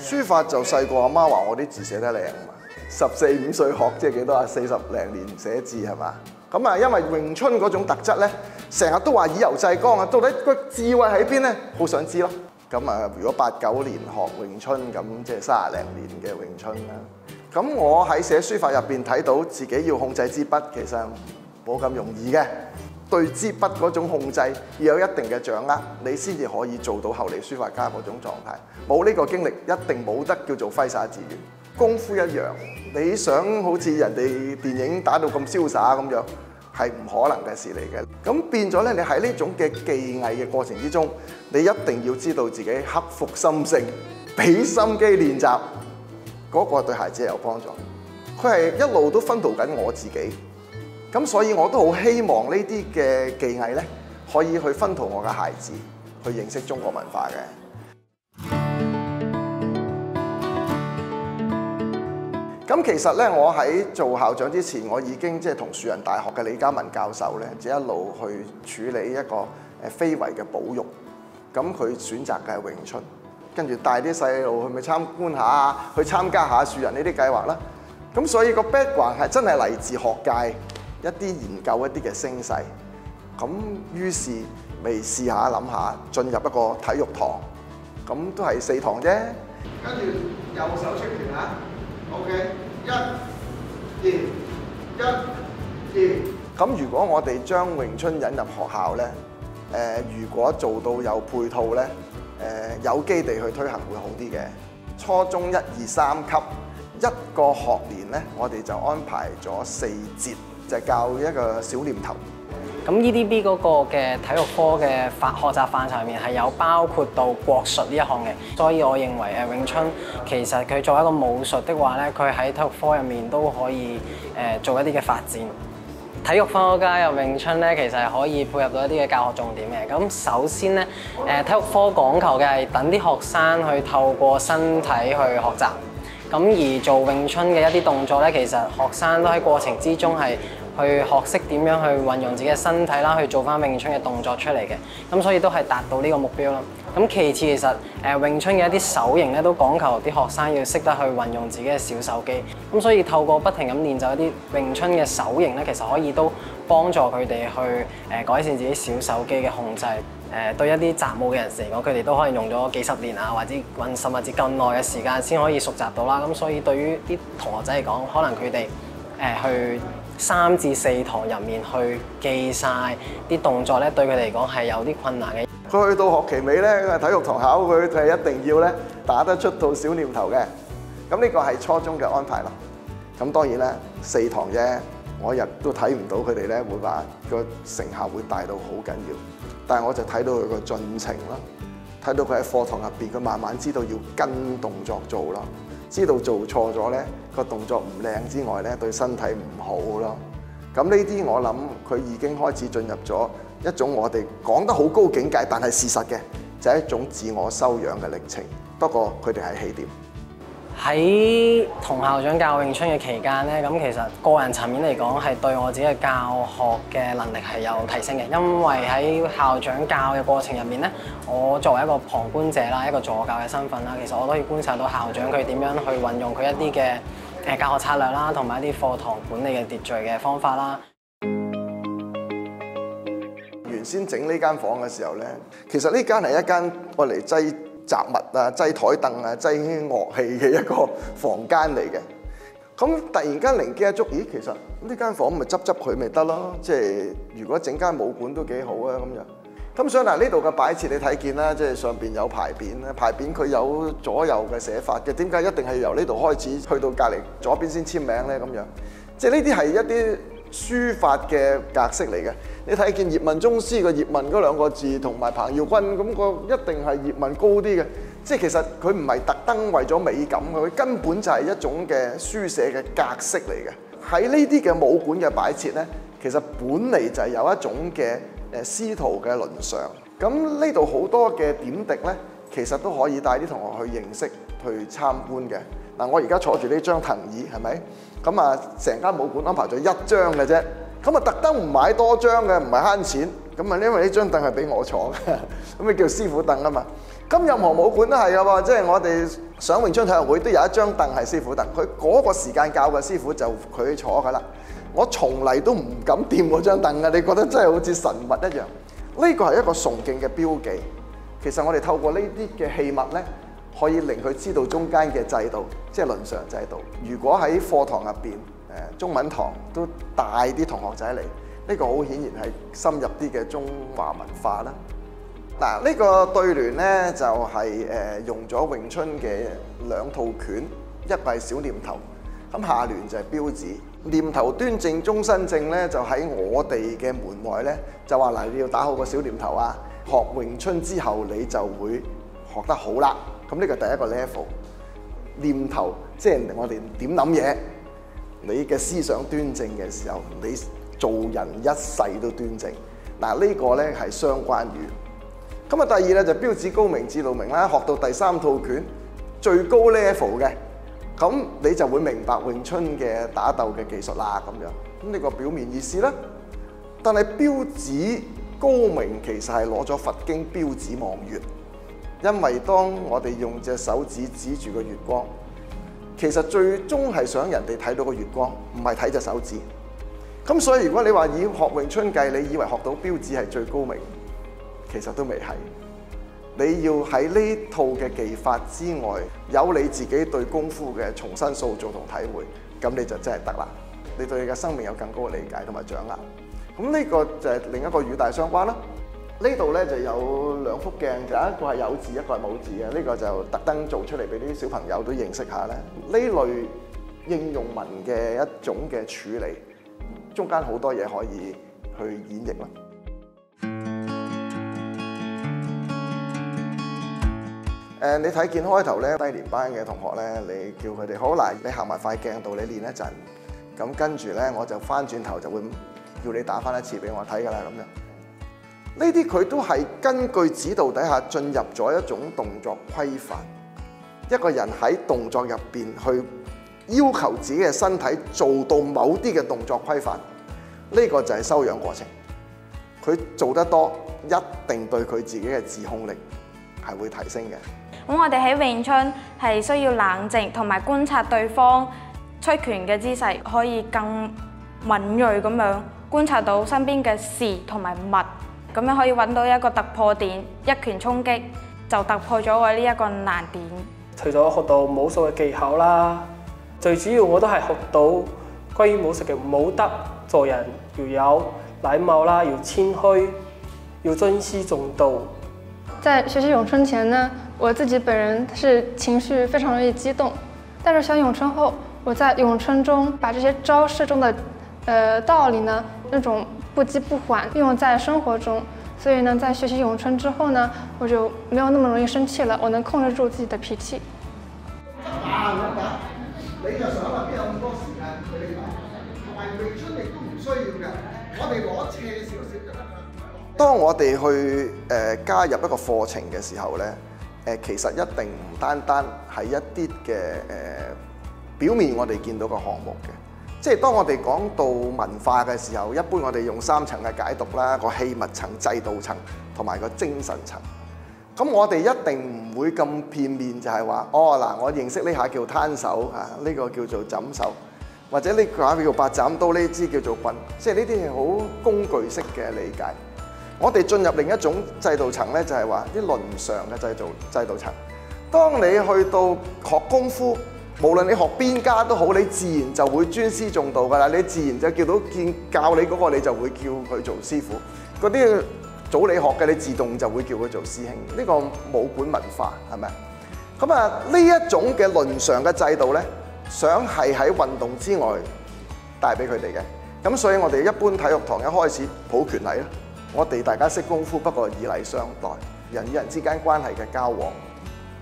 書法就細個阿媽話我啲字寫得靚嘛，14、15歲學即係幾多啊？40零年寫字係嘛？咁啊，因為詠春嗰種特質咧，成日都話以柔制剛啊，到底個智慧喺邊咧？好想知咯。咁啊，如果8、9年學詠春，咁即係30零年嘅詠春啦。咁我喺寫書法入邊睇到自己要控制支筆，其實冇咁容易嘅。對支筆嗰種控制要有一定嘅掌握，你先至可以做到後嚟書法家嗰種狀態。冇呢個經歷，一定冇得叫做揮灑自如。功夫一樣，你想好似人哋電影打到咁瀟灑咁樣，係唔可能嘅事嚟嘅。咁變咗咧，你喺呢種嘅技藝嘅過程之中，你一定要知道自己克服心性，俾心機練習，嗰個對孩子係有幫助。佢係一路都薰陶緊我自己。咁所以我都好希望呢啲嘅技藝咧，可以去薰陶我嘅孩子去認識中國文化嘅。咁其實咧，我喺做校長之前，我已經即係同樹仁大學嘅李嘉文教授咧，就一路去處理一個非遺嘅保育。咁佢選擇嘅係詠春，跟住帶啲細路去咪參觀下，去參加下樹仁呢啲計劃啦。咁所以個 background 係真係嚟自學界。一啲研究一啲嘅聲勢，咁於是咪試下諗下進入一個體育堂，咁都係4堂啫。跟住右手出拳嚇 ，OK， 1、2、1、2。咁如果我哋將詠春引入學校咧，如果做到有配套咧，有基地去推行會好啲嘅。初中1、2、3級一個學年咧，我哋就安排咗4節。就教一個小念頭。咁 EDB 嗰個嘅體育科嘅學習範疇入面係有包括到國術呢一項嘅，所以我認為詠春其實佢作為一個武術的話咧，佢喺體育科入面都可以做一啲嘅發展。體育科加入詠春咧，其實係可以配合到一啲嘅教學重點嘅。咁首先咧，體育科講求嘅係等啲學生去透過身體去學習。咁而做詠春嘅一啲動作咧，其實學生都喺過程之中係去學識點樣去運用自己嘅身體啦，去做翻詠春嘅動作出嚟嘅。咁所以都係達到呢個目標啦。咁其次其實詠春嘅一啲手型咧，都講求啲學生要識得去運用自己嘅小手肌。咁所以透過不停咁練習一啲詠春嘅手型咧，其實可以都幫助佢哋去改善自己小手肌嘅控制。對一啲習武嘅人士嚟講，佢哋都可能用咗幾十年啊，或者甚至更耐嘅時間先可以熟習到啦。咁所以對於啲同學仔嚟講，可能佢哋去3至4堂入面去記晒啲動作咧，對佢哋嚟講係有啲困難嘅。佢去到學期尾咧，體育堂考佢係一定要咧打得出套小念頭嘅。咁呢個係初中嘅安排咯。咁當然咧4堂啫，我日都睇唔到佢哋咧會話個成效會大到好緊要。但係我就睇到佢個進程啦，睇到佢喺課堂入邊，佢慢慢知道要跟動作做啦，知道做錯咗咧個動作唔靚之外咧對身體唔好咯。咁呢啲我諗佢已經開始進入咗一種我哋講得好高境界，但係事實嘅就係一種自我修養嘅歷程。不過佢哋係起點。喺同校長教詠春嘅期間咧，咁其實個人層面嚟講係對我自己嘅教學嘅能力係有提升嘅，因為喺校長教嘅過程入面咧，我作為一個旁觀者啦，一個助教嘅身份啦，其實我都可以觀察到校長佢點樣去運用佢一啲嘅教學策略啦，同埋一啲課堂管理嘅秩序嘅方法啦。原先整呢間房嘅時候咧，其實呢間係一間我嚟擠雜物啊、擠台凳啊、擠樂器嘅一個房間嚟嘅。咁突然間靈機一觸，咦，其實呢間房咪執佢咪得咯？即係如果整間武館都幾好啊咁樣。咁所以嗱，呢度嘅擺設你睇見啦，即係上邊有牌匾咧，牌匾佢有左右嘅寫法嘅。點解一定係由呢度開始去到隔離左邊先簽名咧？咁樣，即係呢啲係一啲書法嘅格式嚟嘅。你睇見葉問宗師個葉問嗰2個字同埋彭耀君咁個一定係葉問高啲嘅，即係其實佢唔係特登為咗美感，佢根本就係一種嘅書寫嘅格式嚟嘅。喺呢啲嘅武館嘅擺設咧，其實本嚟就係有一種嘅師徒嘅倫常。咁呢度好多嘅點滴咧，其實都可以帶啲同學去認識、去參觀嘅。嗱，我而家坐住呢張藤椅係咪？咁啊，成間武館安排咗1張嘅啫。咁啊，特登唔買多張嘅，唔係慳錢。咁啊，因為呢張凳係俾我坐嘅，咁咪叫師傅凳啊嘛。咁任何武館都係㗎喎，即係我哋上詠春體育會都有一張凳係師傅凳，佢嗰個時間教嘅師傅就佢坐㗎啦。我從嚟都唔敢掂嗰張凳㗎，你覺得真係好似神物一樣。呢個係一個崇敬嘅標記。其實我哋透過呢啲嘅器物咧，可以令佢知道中間嘅制度，即係倫常制度。如果喺課堂入邊，中文堂都帶啲同學仔嚟，呢個好顯然係深入啲嘅中華文化啦。嗱，呢個對聯咧就係用咗詠春嘅兩套拳，一個係小念頭，咁下聯就係標指。念頭端正，終身正咧，就喺我哋嘅門外咧，就話嗱，你要打好個小念頭啊！學詠春之後，你就會學得好啦。咁呢個第一個 level。念頭即係我哋點諗嘢，你嘅思想端正嘅時候，你做人一世都端正。嗱，呢個咧係相關語。咁啊，第二咧就標指高明，指路明啦。學到第三套拳最高 level 嘅，咁你就會明白詠春嘅打鬥嘅技術啦。咁樣，咁呢個表面意思啦。但係標指高明其實係攞咗佛經標指望月，因為當我哋用隻手指指住個月光，其實最終係想人哋睇到個月光，唔係睇隻手指。咁所以如果你話以學詠春計，你以為學到標指係最高明，其實都未係。你要喺呢套嘅技法之外，有你自己對功夫嘅重新塑造同體會，咁你就真係得啦。你對你嘅生命有更高嘅理解同埋掌握。咁呢個就係另一個語帶相關啦。呢度咧就有兩幅鏡，有一個係有字，一個係冇字嘅。呢個就特登做出嚟俾啲小朋友都認識下咧。呢類應用文嘅一種嘅處理，中間好多嘢可以去演繹啦。你睇見開頭咧，低年班嘅同學咧，你叫佢哋好嗱，你行埋塊鏡度，你練一陣，咁跟住咧，我就翻轉頭就會叫你打翻一次俾我睇㗎啦，咁樣。呢啲佢都係根據指導底下進入咗一種動作規範，一個人喺動作入邊去要求自己嘅身體做到某啲嘅動作規範，呢個就係修養過程。佢做得多，一定對佢自己嘅自控力係會提升嘅。咁我哋喺詠春係需要冷靜同埋觀察對方出拳嘅姿勢，可以更敏鋭咁樣觀察到身邊嘅事同埋物，咁樣可以揾到一個突破點，一拳衝擊就突破咗我呢一個難點。除咗學到武術嘅技巧啦，最主要我都係學到關於武術嘅武德，做人要有禮貌啦，要謙虛，要尊師重道。在學習詠春前呢，我自己本人是情緒非常容易激動，但是學詠春後，我在詠春中把這些招式中的道理呢，那種不急不緩運用在生活中，所以呢，在學習詠春之後呢，我就沒有那麼容易生氣了，我能控制住自己的脾氣。你就想話邊有咁多時間去理解，同埋詠春亦都唔需要嘅，我哋攞斜少少就得啦。當我哋去加入一個課程嘅時候咧，其實一定唔單單係一啲嘅表面我哋見到嘅項目嘅，即係當我哋講到文化嘅時候，一般我哋用3層嘅解讀啦，個器物層、制度層同埋個精神層。咁我哋一定唔會咁片面，就係話哦嗱，我認識呢下叫攤手啊，呢個叫做枕手，或者呢下叫八斬刀，呢支叫做棍，即係呢啲係好工具式嘅理解。我哋進入另一種制度層咧，就係話啲倫常嘅制度層。當你去到學功夫，無論你學邊家都好，你自然就會尊師重道㗎啦。你自然就叫到教你嗰個，你就會叫佢做師傅。嗰啲早你學嘅，你自動就會叫佢做師兄。呢個武館文化係咪？咁啊，呢一種嘅倫常嘅制度咧，想係喺運動之外帶俾佢哋嘅。咁所以我哋一般體育堂一開始普拳禮啦。我哋大家識功夫，不過以禮相待，人與人之間關係嘅交往。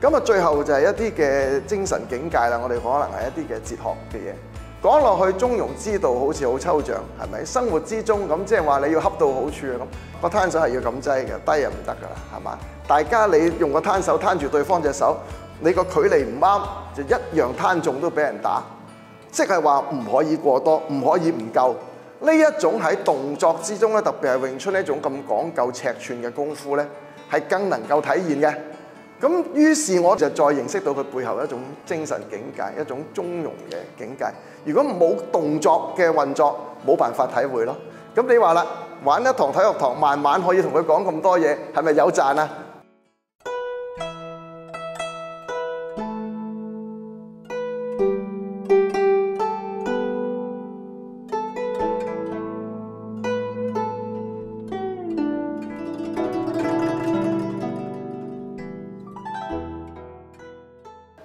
咁啊，最後就係一啲嘅精神境界啦。我哋可能係一啲嘅哲學嘅嘢講落去，中庸之道好似好抽象，係咪？生活之中咁，即係話你要恰到好處啊！咁個攤手係要咁擠嘅，低又唔得㗎啦，係嘛？大家你用個攤手攤住對方隻手，你個距離唔啱，就一樣攤中都俾人打，即係話唔可以過多，唔可以唔夠。呢一種喺動作之中咧，特別係詠春呢一種咁講究尺寸嘅功夫咧，係更能夠體現嘅。咁於是我就再認識到佢背後一種精神境界，一種中庸嘅境界。如果冇動作嘅運作，冇辦法體會咯。咁你話啦，玩一堂體育堂，慢慢可以同佢講咁多嘢，係咪有賺啊？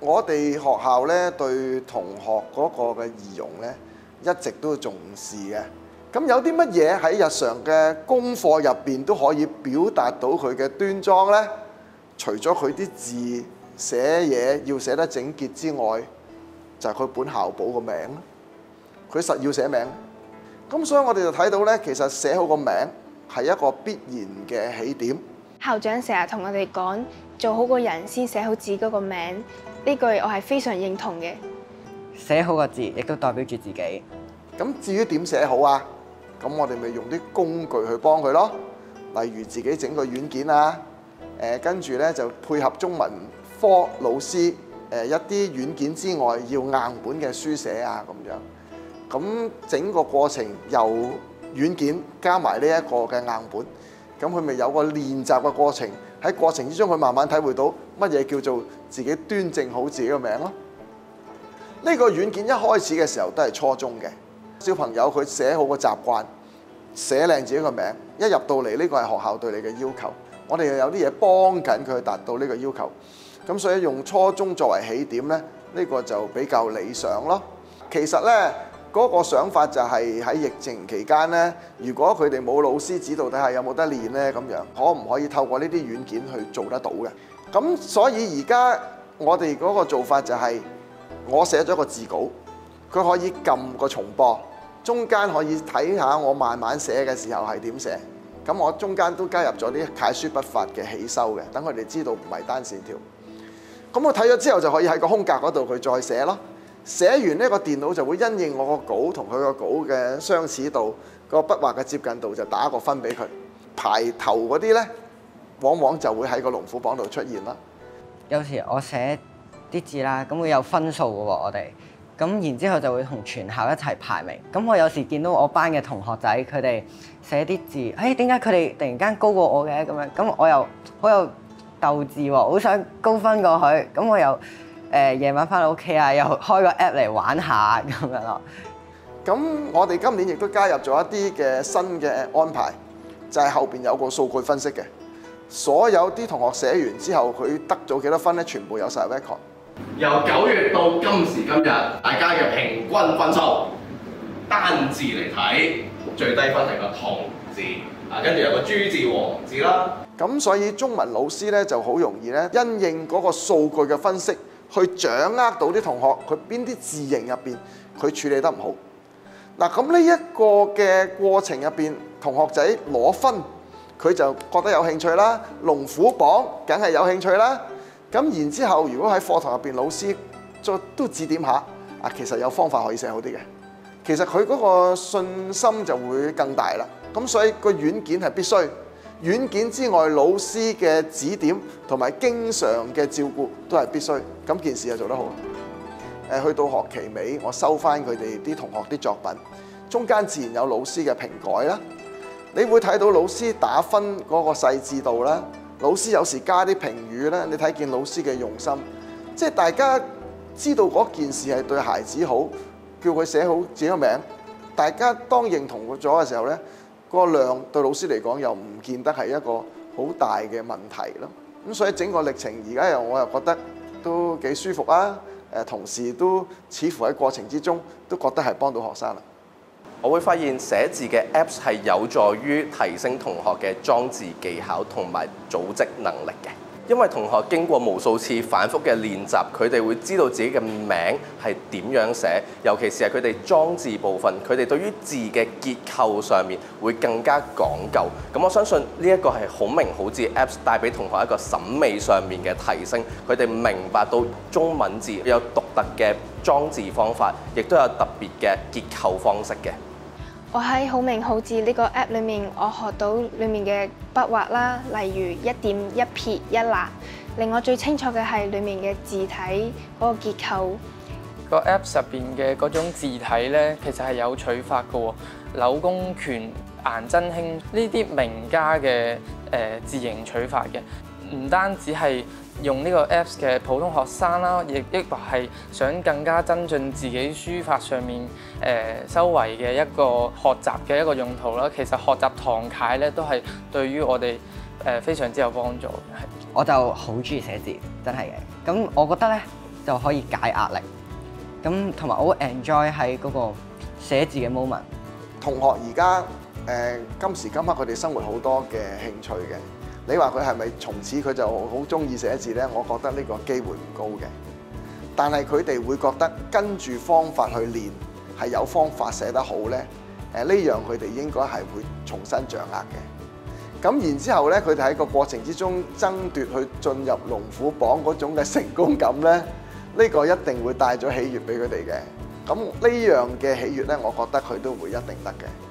我哋學校咧對同學嗰個嘅儀容咧一直都重視嘅。咁有啲乜嘢喺日常嘅功課入邊都可以表達到佢嘅端莊呢？除咗佢啲字寫嘢要寫得整潔之外，就係佢本校簿個名，佢實要寫名。咁所以我哋就睇到呢，其實寫好個名係一個必然嘅起點。校長成日同我哋講，做好個人先寫好自己個名，呢句我係非常認同嘅。寫好個字，亦都代表住自己。咁至於點寫好啊？咁我哋咪用啲工具去幫佢咯，例如自己整個軟件啊，跟住咧就配合中文科老師一啲軟件之外要硬本嘅書寫啊咁樣。咁整個過程由軟件加埋呢一個嘅硬本，咁佢咪有個練習嘅過程。喺過程之中，佢慢慢體會到乜嘢叫做自己端正好自己嘅名咯。呢個軟件一開始嘅時候都係初中嘅。小朋友佢寫好個習慣，寫靚自己個名，一入到嚟呢個係學校對你嘅要求，我哋又有啲嘢幫緊佢去達到呢個要求，咁所以用初中作為起點呢，呢個就比較理想咯。其實呢，嗰個想法就係喺疫情期間呢，如果佢哋冇老師指導底下有冇得練呢？咁樣可唔可以透過呢啲軟件去做得到嘅？咁所以而家我哋嗰個做法就係我寫咗個字稿，佢可以撳個重播。中間可以睇下我慢慢寫嘅時候係點寫，咁我中間都加入咗啲楷書筆法嘅起修嘅，等佢哋知道唔係單線條。咁我睇咗之後就可以喺個空格嗰度佢再寫咯。寫完呢個電腦就會因應我個稿同佢個稿嘅相似度、個筆畫嘅接近度就打個分俾佢。排頭嗰啲呢，往往就會喺個龍虎榜度出現啦。有時我寫啲字啦，咁會有分數嘅喎，我哋。咁然之後就會同全校一齊排名。咁我有時見到我班嘅同學仔，佢哋寫啲字，點解佢哋突然間高過我嘅咁樣？咁我又好有鬥志喎，好想高分過佢。咁我又夜晚翻到屋企啊，又開個 app 嚟玩下咁樣咯。咁我哋今年亦都加入咗一啲嘅新嘅安排，就係後邊有個數據分析嘅。所有啲同學寫完之後，佢得咗幾多分咧？全部有晒 record。由9月到今時今日，大家嘅平均分數單字嚟睇，最低分係個同字，跟住有個豬字、黃字啦。咁所以中文老師咧就好容易咧，因應嗰個數據嘅分析，去掌握到啲同學佢邊啲字形入邊佢處理得唔好。嗱，咁呢一個嘅過程入邊，同學仔攞分，佢就覺得有興趣啦。龍虎榜梗係有興趣啦。咁然之後，如果喺課堂入邊老師再都指點下，其實有方法可以寫好啲嘅。其實佢嗰個信心就會更大啦。咁所以個軟件係必須，軟件之外老師嘅指點同埋經常嘅照顧都係必須。咁件事就做得好。去到學期尾，我收翻佢哋啲同學啲作品，中間自然有老師嘅評改啦。你會睇到老師打分嗰個細緻度啦。老師有時加啲評語咧，你睇見老師嘅用心，即係大家知道嗰件事係對孩子好，叫佢寫好自己個名。大家當認同咗嘅時候咧，個量對老師嚟講又唔見得係一個好大嘅問題咯。咁所以整個歷程而家我又覺得都幾舒服啊！同事都似乎喺過程之中都覺得係幫到學生啦。我會發現寫字嘅 Apps 係有助於提升同學嘅裝字技巧同埋組織能力嘅，因為同學經過無數次反覆嘅練習，佢哋會知道自己嘅名係點樣寫，尤其是係佢哋裝字部分，佢哋對於字嘅結構上面會更加講究。咁我相信呢一個係好明好字 Apps 帶俾同學一個審美上面嘅提升，佢哋明白到中文字有獨特嘅裝字方法，亦都有特別嘅結構方式嘅。我喺好明好字呢個 app 裏面，我學到裡面嘅筆畫啦，例如一點、一撇、一捺，令我最清楚嘅係裡面嘅字體嗰個結構。個 Apps 入邊嘅嗰種字體咧，其實係有取法嘅喎。柳公權、顏真卿呢啲名家嘅字形取法嘅，唔單止係用呢個 Apps 嘅普通學生啦，亦或係想更加增進自己書法上面修為嘅一個學習嘅一個用途啦。其實學習唐楷咧，都係對於我哋非常之有幫助嘅。我就好中意寫字，真係嘅。咁我覺得咧就可以解壓力。咁同埋我好 enjoy 喺嗰個寫字嘅 moment。同學而家今時今刻佢哋生活好多嘅興趣嘅，你話佢係咪從此佢就好中意寫字呢？我覺得呢個機會唔高嘅。但係佢哋會覺得跟住方法去練係有方法寫得好呢。呢樣佢哋應該係會重新掌握嘅。咁然之後呢，佢哋喺個過程之中爭奪去進入龍虎榜嗰種嘅成功感呢。呢個一定會帶咗喜悅俾佢哋嘅，咁呢樣嘅喜悅呢，我覺得佢都會一定得嘅。